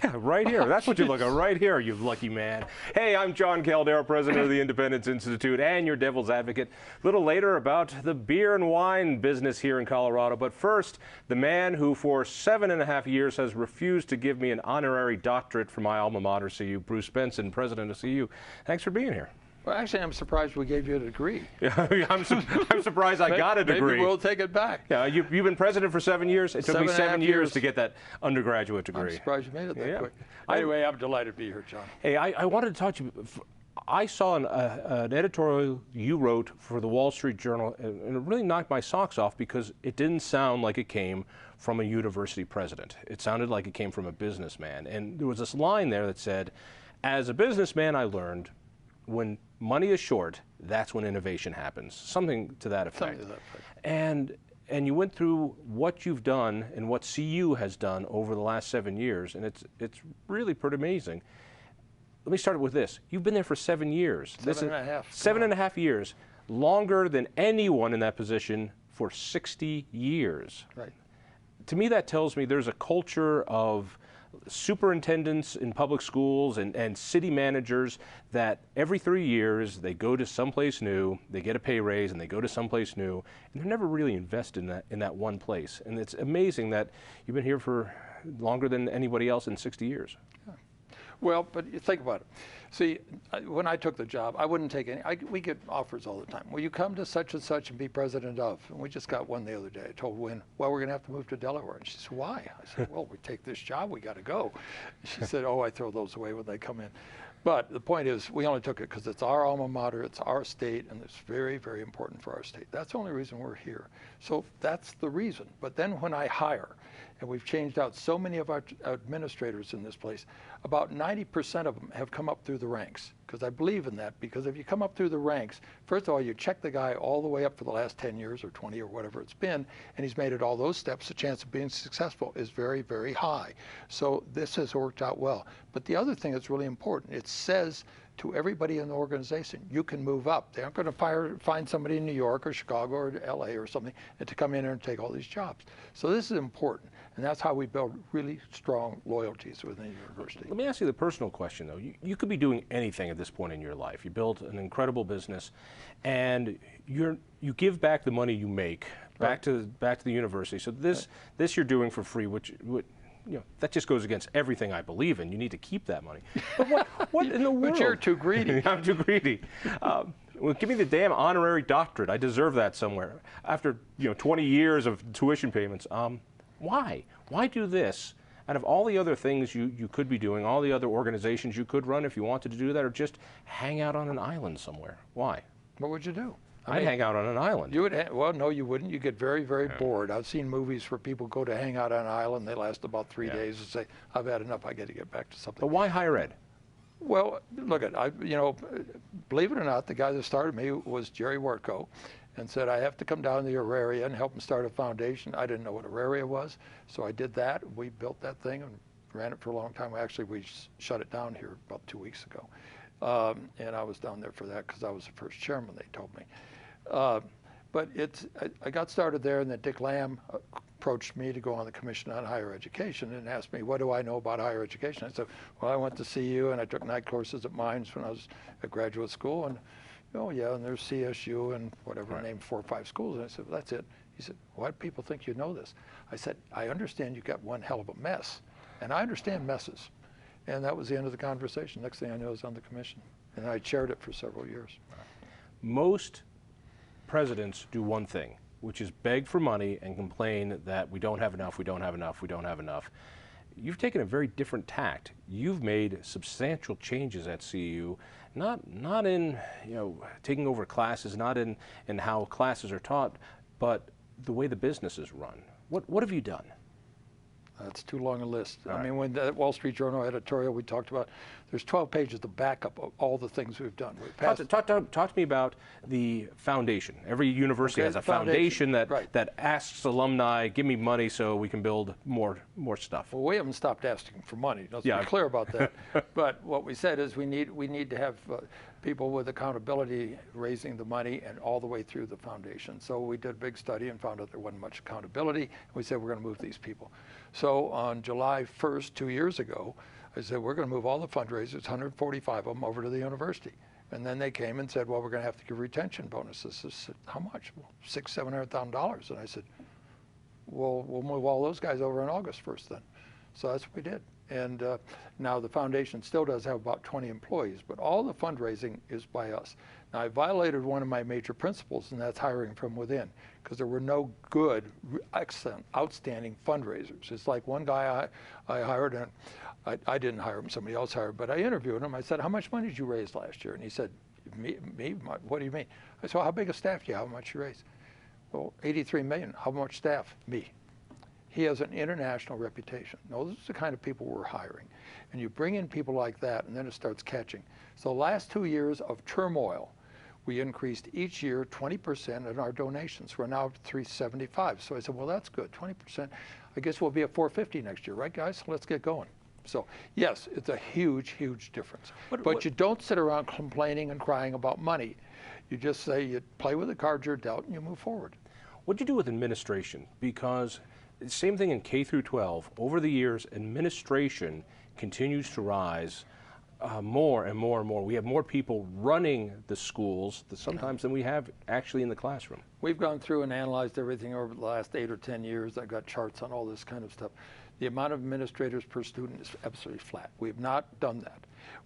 Yeah, right here. That's what you're looking at, right here, you lucky man. Hey, I'm Jon Caldara, president of the Independence Institute and your devil's advocate. A little later about the beer and wine business here in Colorado. But first, the man who for 7.5 years has refused to give me an honorary doctorate from my alma mater, CU, Bruce Benson, president of CU. Thanks for being here. Well, actually, I'm surprised we gave you a degree. Yeah, I'm surprised I got a degree. Maybe we'll take it back. Yeah, you've been president for 7 years. It took me 7 years to get that undergraduate degree. I'm surprised you made it that quick. Anyway, I'm delighted to be here, John. Hey, I wanted to talk to you. I saw an editorial you wrote for the Wall Street Journal, and it really knocked my socks off because it didn't sound like it came from a university president. It sounded like it came from a businessman. And there was this line there that said, as a businessman, I learned when money is short, that's when innovation happens. Something to that effect. And you went through what you've done and what CU has done over the last 7 years, and it's really pretty amazing. Let me start with this. You've been there for 7 years. 7.5. 7.5 years, longer than anyone in that position for 60 years. Right. To me, that tells me there's a culture of superintendents in public schools and city managers that every 3 years they go to someplace new, they get a pay raise, and they go to someplace new, and they're never really invested in that one place. And it's amazing that you've been here for longer than anybody else in 60 years. Yeah. Well, but you think about it. See, when I took the job, I wouldn't take any. We get offers all the time. Will you come to such and such and be president of? And we just got one the other day. I told Wynn, well, we're going to have to move to Delaware. And she said, why? I said, well, we take this job, we got to go. She said, oh, I throw those away when they come in. But the point is, we only took it because it's our alma mater, it's our state, and it's very, very important for our state. That's the only reason we're here. So that's the reason. But then when I hire, and we've changed out so many of our administrators in this place, about 90% of them have come up through the ranks. Because I believe in that, because if you come up through the ranks, first of all, you check the guy all the way up for the last 10 years or 20 or whatever it's been, and he's made it all those steps, the chance of being successful is very, very high. So this has worked out well. But the other thing that's really important, it says to everybody in the organization, you can move up. They aren't going to find somebody in New York or Chicago or LA or something and to come in there and take all these jobs. So this is important, and that's how we build really strong loyalties within the university. Let me ask you the personal question, though. You could be doing anything at this point in your life. You built an incredible business, and you give back the money you make back to the university. So this you're doing for free, which you know, that just goes against everything I believe in. You need to keep that money. But what in the world? But you're too greedy. I'm too greedy. Well, give me the damn honorary doctorate. I deserve that somewhere. After 20 years of tuition payments. Why? Why do this? Out of all the other things you could be doing, all the other organizations you could run if you wanted to do that, or just hang out on an island somewhere. Why? What would you do? I'd hang out on an island. You would, well, no, you wouldn't. You get very, very bored. I've seen movies where people go to hang out on an island. They last about 3 days and say, I've had enough. I got to get back to something. But why higher ed? Well, look believe it or not, the guy that started me was Jerry Wartko, and said, I have to come down to the Auraria and help him start a foundation. I didn't know what Auraria was, so I did that. We built that thing and ran it for a long time. Actually, we shut it down here about 2 weeks ago. And I was down there for that because I was the first chairman, they told me. But I got started there, and then Dick Lamb approached me to go on the Commission on Higher Education and asked me, what do I know about higher education? I said, well, I went to CU, and I took night courses at Mines when I was at graduate school, and oh yeah, and there's CSU and whatever, named 4 or 5 schools. And I said, well, that's it. He said, why do people think you know this? I said, I understand you've got one hell of a mess, and I understand messes. And that was the end of the conversation. Next thing I knew, I was on the commission, and I chaired it for several years. Most presidents do one thing, which is beg for money and complain that we don't have enough, we don't have enough, we don't have enough. You've taken a very different tact. You've made substantial changes at CU, not in taking over classes, not in how classes are taught, but the way the business is run. What have you done? That's too long a list. All I mean, when the Wall Street Journal editorial we talked about, there's 12 pages of backup of all the things we've done. Talk to me about the foundation. Every university has a foundation that asks alumni, give me money so we can build more stuff. Well, we haven't stopped asking for money. Let's be clear about that. But what we said is we need to have people with accountability raising the money and all the way through the foundation. So we did a big study and found out there wasn't much accountability. We said we're going to move these people. So on July 1st, 2 years ago, I said we're going to move all the fundraisers, 145 of them, over to the university. And then they came and said, well, we're going to have to give retention bonuses. I said, how much? Well, $600,000-$700,000. And I said, well, we'll move all those guys over on August 1st then. So that's what we did. And now the foundation still does have about 20 employees, but all the fundraising is by us. Now, I violated one of my major principles, and that's hiring from within, because there were no good, excellent, outstanding fundraisers. It's like one guy I hired, and I didn't hire him, somebody else hired, but I interviewed him. I said, how much money did you raise last year? And he said, me? What do you mean? I said, well, how big a staff do you have? How much you raised? Well, 83 million. How much staff? Me. He has an international reputation. Those are the kind of people we're hiring. And you bring in people like that, and then it starts catching. So the last 2 years of turmoil, we increased each year 20% in our donations. We're now at 375. So I said, well, that's good, 20%. I guess we'll be at 450 next year, right, guys? Let's get going. So yes, it's a huge, huge difference. But you don't sit around complaining and crying about money. You just say you play with the cards you're dealt and you move forward. What'd you do with administration? Because same thing in K through 12. Over the years, administration continues to rise more and more and more. We have more people running the schools sometimes than we have actually in the classroom. We've gone through and analyzed everything over the last 8 or 10 years. I've got charts on all this kind of stuff. The amount of administrators per student is absolutely flat. We have not done that.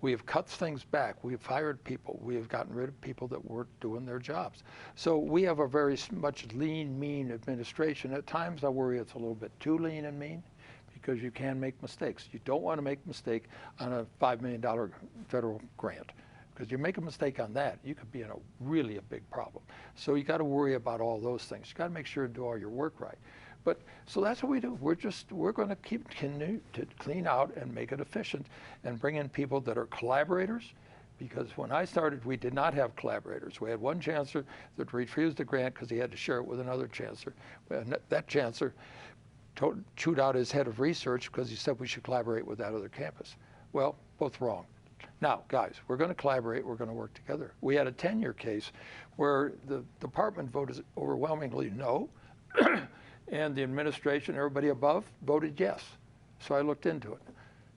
We have cut things back. We have fired people. We have gotten rid of people that weren't doing their jobs. So we have a very much lean, mean administration. At times I worry it's a little bit too lean and mean, because you can make mistakes. You don't want to make a mistake on a $5 million federal grant, because you make a mistake on that, you could be in really a big problem. So you got to worry about all those things. You got to make sure to do all your work right. But so that's what we do. We're going to continue to clean out and make it efficient and bring in people that are collaborators, because when I started, we did not have collaborators. We had one chancellor that refused the grant because he had to share it with another chancellor. And that chancellor chewed out his head of research because he said we should collaborate with that other campus. Well, both wrong. Now, guys, we're going to collaborate. We're going to work together. We had a tenure case where the department voted overwhelmingly no, and the administration, everybody above, voted yes. So I looked into it.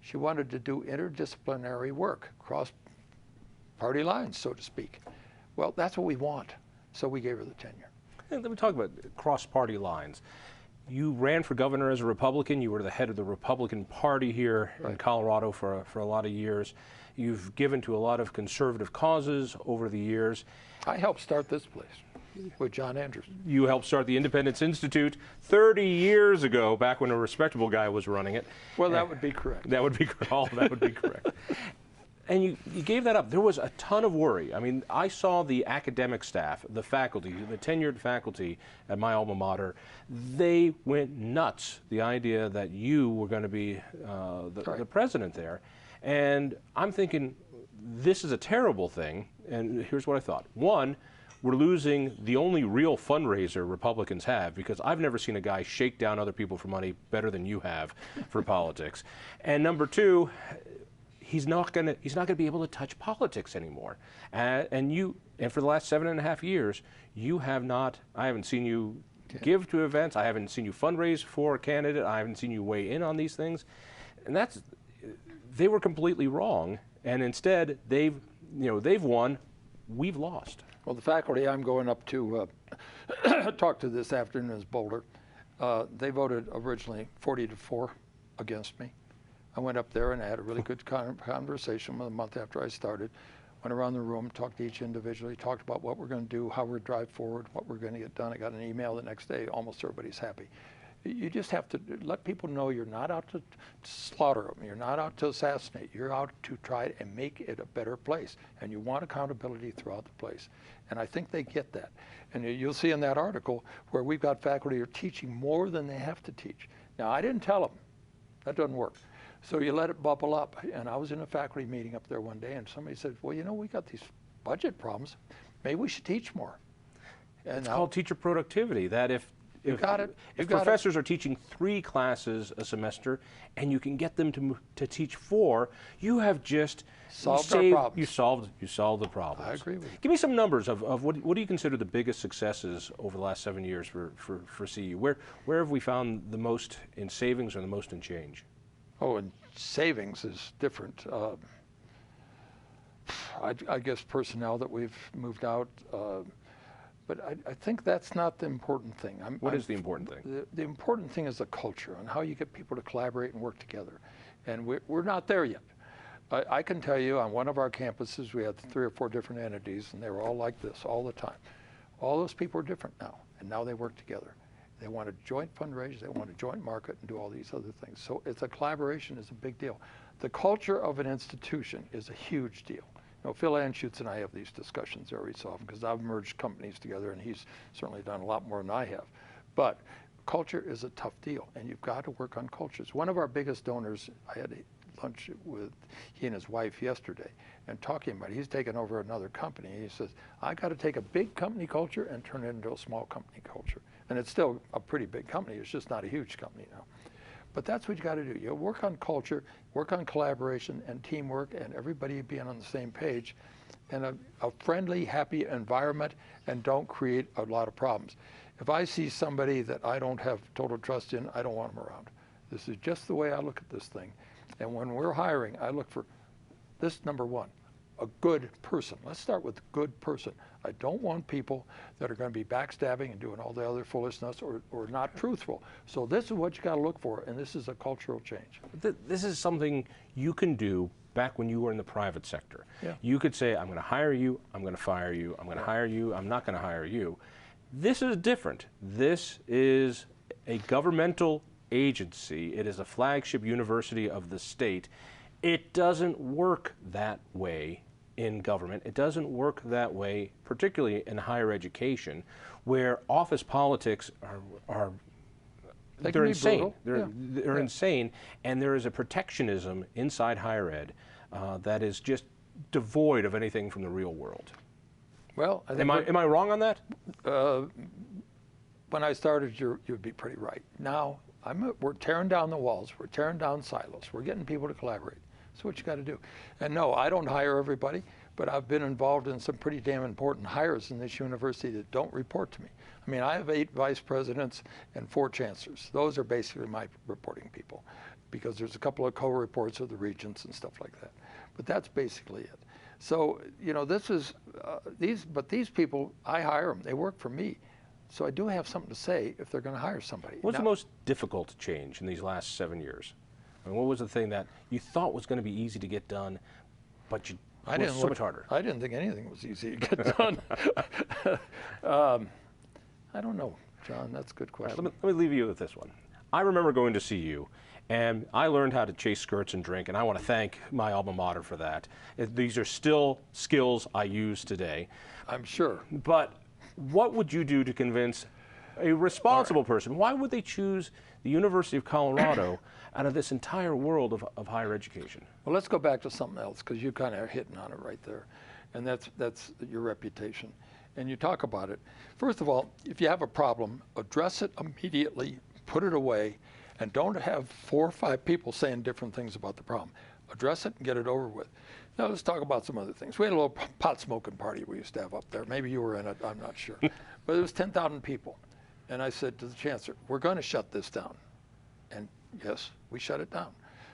She wanted to do interdisciplinary work, cross party lines, so to speak. Well, that's what we want. So we gave her the tenure. And let me talk about cross-party lines. You ran for governor as a Republican. You were the head of the Republican Party here in Colorado for a lot of years. You've given to a lot of conservative causes over the years. I helped start this place with John Andrews. You helped start the Independence Institute 30 years ago, back when a respectable guy was running it. Well, that would be correct. That would be all. That would be correct. And you gave that up. There was a ton of worry. I mean, I saw the academic staff, the faculty, the tenured faculty at my alma mater. They went nuts, the idea that you were going to be the president there. And I'm thinking, this is a terrible thing. And here's what I thought. One, we're losing the only real fundraiser Republicans have, because I've never seen a guy shake down other people for money better than you have for politics. And number two, he's not going to be able to touch politics anymore. And for the last 7.5 years, you have not. I haven't seen you give to events. I haven't seen you fundraise for a candidate. I haven't seen you weigh in on these things. And they were completely wrong. And instead, they've won. We've lost. Well, the faculty I'm going up to talk to this afternoon is Boulder. They voted originally 40-4 against me. I went up there and I had a really good conversation with them a month after I started. Went around the room, talked to each individually, talked about what we're going to do, how we're drive forward, what we're going to get done. I got an email the next day. Almost everybody's happy. You just have to let people know you're not out to slaughter them. You're not out to assassinate. You're out to try and make it a better place. And you want accountability throughout the place. And I think they get that. And you'll see in that article where we've got faculty who are teaching more than they have to teach. Now, I didn't tell them. That doesn't work. So you let it bubble up. And I was in a faculty meeting up there one day, and somebody said, well, you know, we got these budget problems. Maybe we should teach more. And it's called teacher productivity, that if You got it. If professors are teaching 3 classes a semester and you can get them to teach 4, you have just solved our problems. You solved the problems. I agree with you. Give me some numbers of what do you consider the biggest successes over the last 7 years for CU? Where have we found the most in savings or the most in change? Oh, and savings is different. I guess personnel that we've moved out. But I think that's not the important thing. What is the important thing? The important thing is the culture and how you get people to collaborate and work together. And we're not there yet. I can tell you on one of our campuses, we had 3 or 4 different entities, and they were all like this all the time. All those people are different now, and now they work together. They want a joint fundraise, they want a joint market, and do all these other things. So it's a collaboration is a big deal. The culture of an institution is a huge deal. You know, Phil Anschutz and I have these discussions every so often because I've merged companies together, and he's certainly done a lot more than I have. But culture is a tough deal, and you've got to work on cultures. One of our biggest donors, I had lunch with he and his wife yesterday, and talking about it, he's taken over another company. He says, I got to take a big company culture and turn it into a small company culture. And it's still a pretty big company. It's just not a huge company now. But that's what you got to do. You work on culture, work on collaboration and teamwork, and everybody being on the same page, and a friendly, happy environment, and don't create a lot of problems. If I see somebody that I don't have total trust in, I don't want them around. This is just the way I look at this thing. And when we're hiring, I look for this, number 1, a good person. Let's start with a good person. I don't want people that are going to be backstabbing and doing all the other foolishness or not truthful. So this is what you got to look for, and this is a cultural change. This is something you can do back when you were in the private sector. Yeah. You could say, I'm going to hire you, I'm going to fire you, I'm going to hire you, I'm not going to hire you. This is different. This is a governmental agency. It is a flagship university of the state. It doesn't work that way in government. It doesn't work that way, particularly in higher education, where office politics are they're insane. They're insane, and there is a protectionism inside higher ed that is just devoid of anything from the real world. Well, I think am I wrong on that? When I started, you'd be pretty right. Now we're tearing down the walls. We're tearing down silos. We're getting people to collaborate. That's what you got to do. And no, I don't hire everybody, but I've been involved in some pretty damn important hires in this university that don't report to me. I mean, I have 8 vice presidents and 4 chancellors. Those are basically my reporting people, because there's a couple of co-reports of the regents and stuff like that. But that's basically it. So, you know, this is, these people, I hire them. They work for me. So I do have something to say if they're going to hire somebody. What's the most difficult change in these last 7 years? I mean, what was the thing that you thought was going to be easy to get done, but it was so much harder? I didn't think anything was easy to get done. I don't know, John. That's a good question. Let me leave you with this one. I remember going to see you, and I learned how to chase skirts and drink, and I want to thank my alma mater for that. These are still skills I use today. I'm sure. But what would you do to convince a responsible person? Why would they choose the University of Colorado out of this entire world of higher education? Well, let's go back to something else, because you kind of are hitting on it right there, and that's your reputation. And you talk about it. First of all, if you have a problem, address it immediately, put it away, and don't have 4 or 5 people saying different things about the problem. Address it and get it over with. Now let's talk about some other things. We had a little pot smoking party we used to have up there. Maybe you were in it, I'm not sure. But it was 10,000 people. And I said to the chancellor, we're going to shut this down. And yes, we shut it down.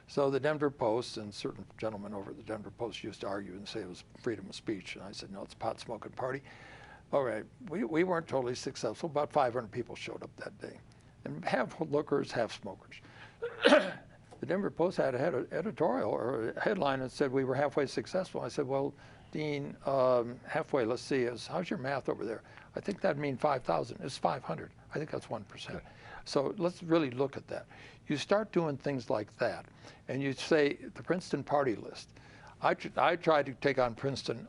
So the Denver Post and certain gentlemen over at the Denver Post used to argue and say it was freedom of speech. And I said, no, it's a pot smoking party. All right, we weren't totally successful. About 500 people showed up that day. And half lookers, half smokers. The Denver Post had an editorial or a headline that said we were halfway successful. I said, well, Dean, halfway, let's see, how's your math over there? I think that'd mean 5,000. It's 500. I think that's 1%. So let's really look at that. You start doing things like that, and you say the Princeton party list. I tried to take on Princeton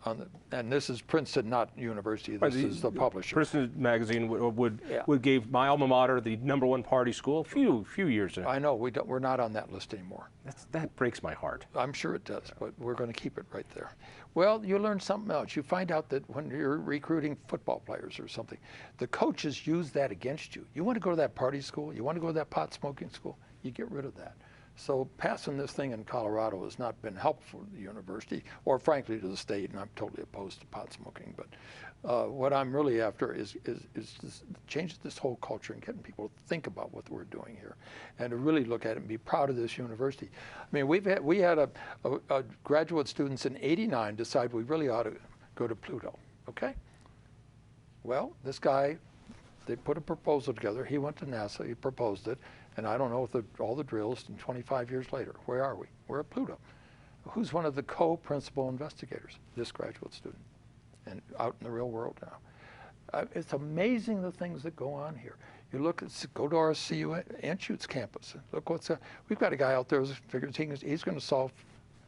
and this is Princeton, not university. This is the publisher. Princeton magazine would give my alma mater the #1 party school a few years ago. I know we're not on that list anymore. That breaks my heart. I'm sure it does, but we're going to keep it right there. Well, you learn something else. You find out that when you're recruiting football players or something, the coaches use that against you. You want to go to that party school? You want to go to that pot smoking school? You get rid of that. So passing this thing in Colorado has not been helpful to the university, or frankly to the state, and I'm totally opposed to pot smoking. But what I'm really after is changing this whole culture and getting people to think about what we're doing here, and to really look at it and be proud of this university. I mean, we had a graduate students in '89 decide we really ought to go to Pluto. Okay. Well, this guy, they put a proposal together. He went to NASA. He proposed it. And I don't know if all the drills, and 25 years later, where are we? We're at Pluto. Who's one of the co-principal investigators? This graduate student, and out in the real world now. It's amazing the things that go on here. You go to our CU Anschutz campus. Look we've got a guy out there who figures he's going to solve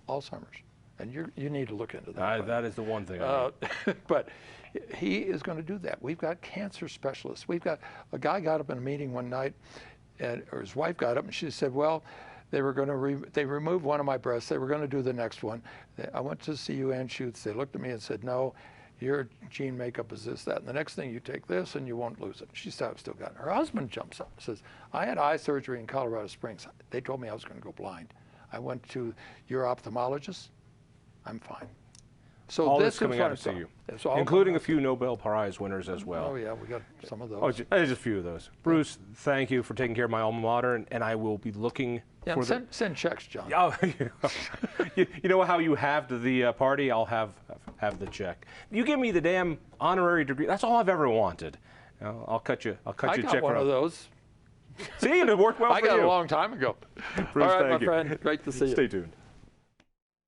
Alzheimer's, and you need to look into that. That is the one thing I need. But he is going to do that. We've got cancer specialists. We've got a guy got up in a meeting one night. Or his wife got up and she said, well, they were going to they removed one of my breasts. They were going to do the next one. I went to CU Anschutz. They looked at me and said, no, your gene makeup is this, that. And the next thing you take this and you won't lose it. She said, I've still got it. Her husband jumps up and says, I had eye surgery in Colorado Springs. They told me I was going to go blind. I went to your ophthalmologist. I'm fine. So all this is coming out of CU, including a few Nobel Prize winners as well. Oh yeah, we got some of those. Oh, just a few of those. Bruce, thank you for taking care of my alma mater, and I will be looking for send checks, John. Oh, you know how you have to the party? I'll have the check. You give me the damn honorary degree. That's all I've ever wanted. I'll cut you a check. I got one of those. See, and it worked well for you. I got it a long time ago. Bruce, all right, thank my friend. Great to see you. Stay tuned.